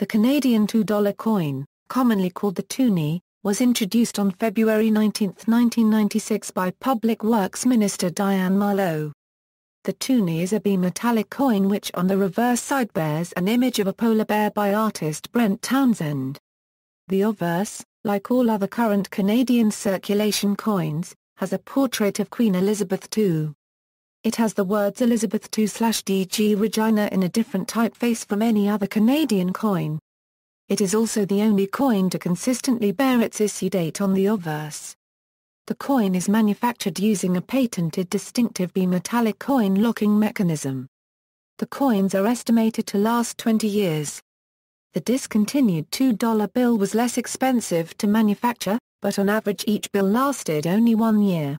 The Canadian $2 coin, commonly called the Toonie, was introduced on February 19, 1996 by Public Works Minister Diane Marleau. The Toonie is a bimetallic coin which on the reverse side bears an image of a polar bear by artist Brent Townsend. The obverse, like all other current Canadian circulation coins, has a portrait of Queen Elizabeth II. It has the words Elizabeth II/DG Regina in a different typeface from any other Canadian coin. It is also the only coin to consistently bear its issue date on the obverse. The coin is manufactured using a patented distinctive bimetallic coin locking mechanism. The coins are estimated to last 20 years. The discontinued $2 bill was less expensive to manufacture, but on average each bill lasted only 1 year.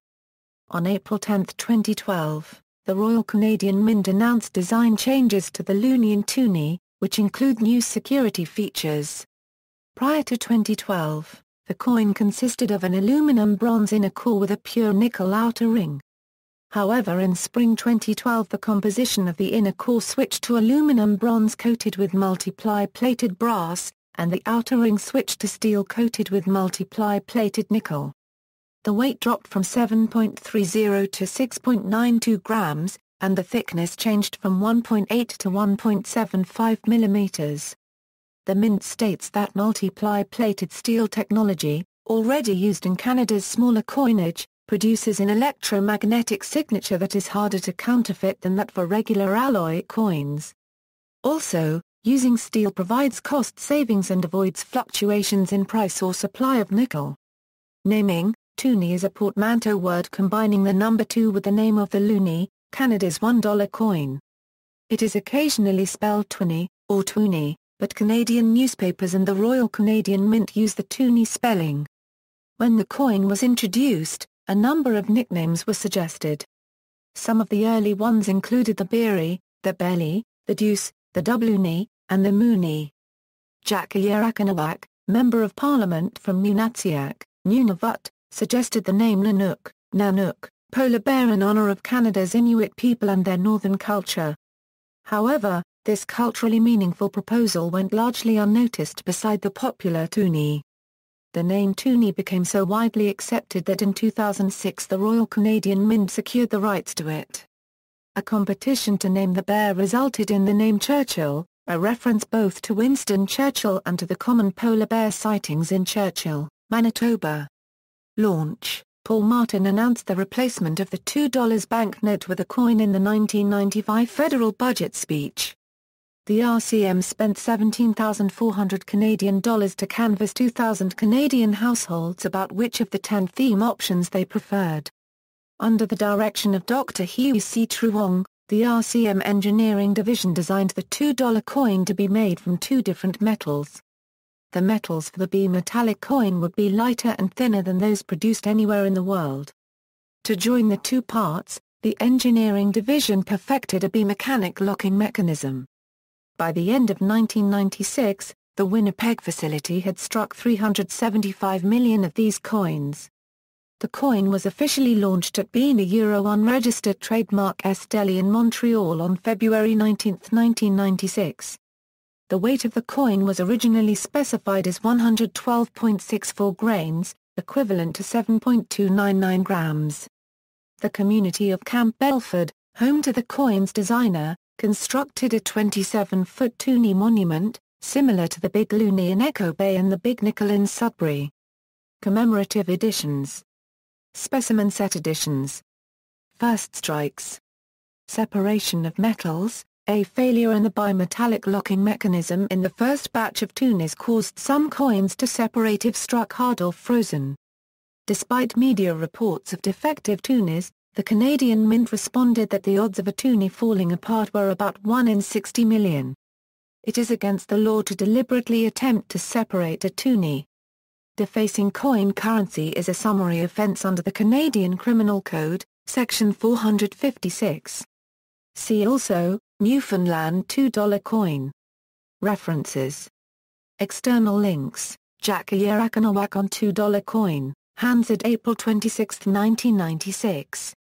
On April 10, 2012, the Royal Canadian Mint announced design changes to the loonie and Toonie, which include new security features. Prior to 2012, the coin consisted of an aluminum-bronze inner core with a pure nickel outer ring. However, in spring 2012 the composition of the inner core switched to aluminum-bronze coated with multiply-plated brass, and the outer ring switched to steel coated with multiply-plated nickel. The weight dropped from 7.30 to 6.92 grams, and the thickness changed from 1.8 to 1.75 millimeters. The Mint states that multiply-plated steel technology, already used in Canada's smaller coinage, produces an electromagnetic signature that is harder to counterfeit than that for regular alloy coins. Also, using steel provides cost savings and avoids fluctuations in price or supply of nickel. Naming: Toonie is a portmanteau word combining the number 2 with the name of the loonie, Canada's $1 coin. It is occasionally spelled Toonie, or Toonie, but Canadian newspapers and the Royal Canadian Mint use the Toonie spelling. When the coin was introduced, a number of nicknames were suggested. Some of the early ones included the Beery, the Belly, the Deuce, the Doublooney, and the Moonie. Jack Ayerakhanawak, Member of Parliament from Nunatsiaq, Nunavut, suggested the name Nanook, polar bear in honor of Canada's Inuit people and their northern culture. However, this culturally meaningful proposal went largely unnoticed beside the popular Toonie. The name Toonie became so widely accepted that in 2006 the Royal Canadian Mint secured the rights to it. A competition to name the bear resulted in the name Churchill, a reference both to Winston Churchill and to the common polar bear sightings in Churchill, Manitoba. Launch: Paul Martin announced the replacement of the $2 banknote with a coin in the 1995 federal budget speech. The RCM spent $17,400 Canadian dollars to canvass 2,000 Canadian households about which of the 10 theme options they preferred. Under the direction of Dr. Huey C. Truong, the RCM engineering division designed the $2 coin to be made from 2 different metals. The metals for the bimetallic coin would be lighter and thinner than those produced anywhere in the world. To join the 2 parts, the engineering division perfected a bimechanic locking mechanism. By the end of 1996, the Winnipeg facility had struck 375 million of these coins. The coin was officially launched at being a Euro unregistered trademark S-Deli in Montreal on February 19, 1996. The weight of the coin was originally specified as 112.64 grains, equivalent to 7.299 grams. The community of Camp Belford, home to the coin's designer, constructed a 27-foot Toonie monument, similar to the Big Loonie in Echo Bay and the Big Nickel in Sudbury. Commemorative editions. Specimen set editions. First strikes. Separation of metals. A failure in the bimetallic locking mechanism in the first batch of Toonies caused some coins to separate if struck hard or frozen. Despite media reports of defective Toonies, the Canadian Mint responded that the odds of a Toonie falling apart were about 1 in 60 million. It is against the law to deliberately attempt to separate a Toonie. Defacing coin currency is a summary offence under the Canadian Criminal Code, Section 456. See also, Newfoundland $2 coin. References. External links: Jack Ayerakhanawak on $2 coin, Hansard April 26, 1996.